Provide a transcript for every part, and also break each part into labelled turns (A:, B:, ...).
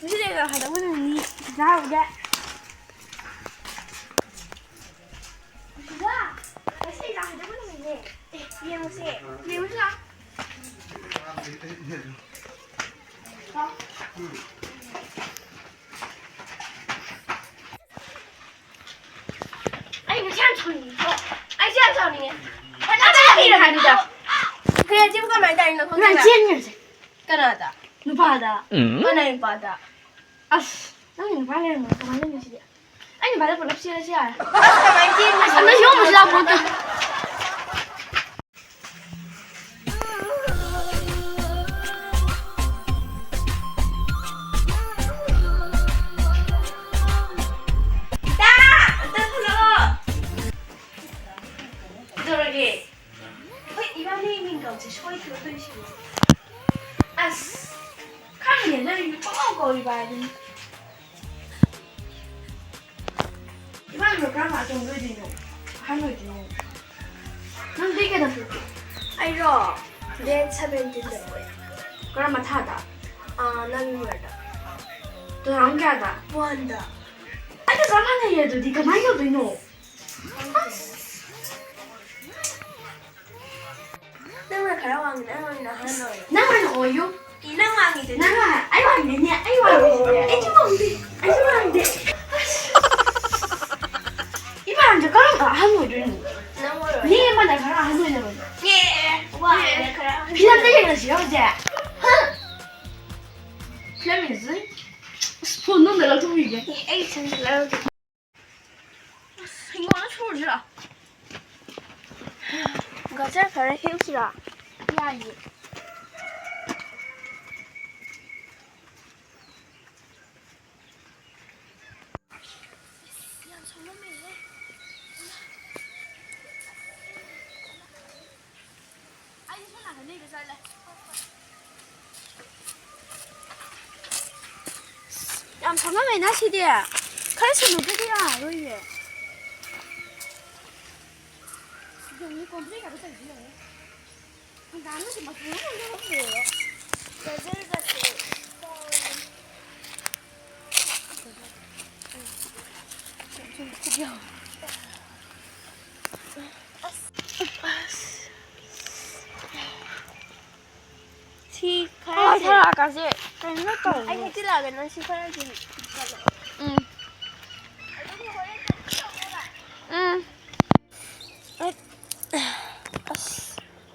A: 내가 하다 보니 나오게. 그가 다시 나 하다 보니 이게 무슨 이게 무슨 아니 뭐 샴푸니 아니 샴푸니 하나 이런 하자 그래 지금 가만 있다 이거 나 지연이지 까나다 누파다 까나이 파다 아스 나는 발레는 가만히 있지 아니 발레 볼랍 시야 가만히 있지 나 이거 못 잡고 아스 카메라 나를 뻐고 이봐야지 이번에 그럼 아좀 그리노 하노지노 난 되게 다 좋게 아이로 내 차변 된다 뭐야 그럼 타다 난 뭐하다 또 안개하다 뭐한다 아니 사만해 얘도 네가 많이 얻어 이노 nang karawang nang Hanoi. Nang oyo. Inang mangi din. Nang ay wang din niya. Ay wang din. Ay chumong din. Ay chumong din. Iba ang karawang ka Hanoi din. Nang oyo. Ni man na karawang Hanoi naman. Yeah. Wa na karawang. Pilam din na siya je. Ha. Pilam din. Spoon nung dala tuwi ge. Ay chen dala. 이거 하나 추워지라. 가자, 그래 힘쓰라. 야, 이. 야, 저놈이. 아니, 손 안 내, 이거 잘래. 야, 저놈이 나시디야. 칼수 누구디야, 너희.你光这个都在这里，你干那什么？不用那么多，在这个是，这掉。七块钱。他俩干些，跟那搞。哎，你这两个能7块钱？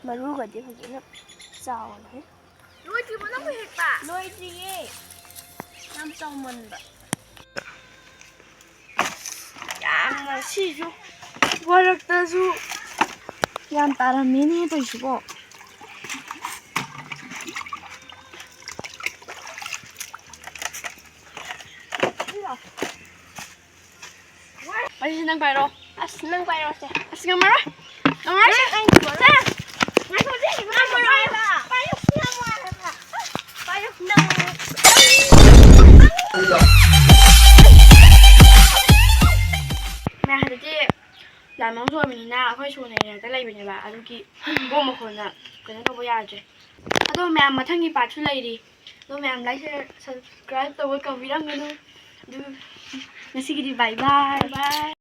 A: มารู้ก่อนดิผมจะนับเจ้าไหมรู้จริงมันต้องไปเห็ดป่ะรู้จริงน้ำเจ้ามันแบบยามมาชิจูว่ารักตาจูยามตาละมีนี่ตัวชิบะไปสินั่งไปรอนั่งไปรอสินั่งมานั่งมาสินั่งมาสิlàm món xôi mình na khoai xôi này cái này bên nhà bà ăn kỹ vô một hồi nè cái nó đâu có ra chứ tôi mẹ mà thằng gì bà chú lấy đi tôi mẹ lấy subscribe tôi với cầu video nữa, mình xin đi bye bye.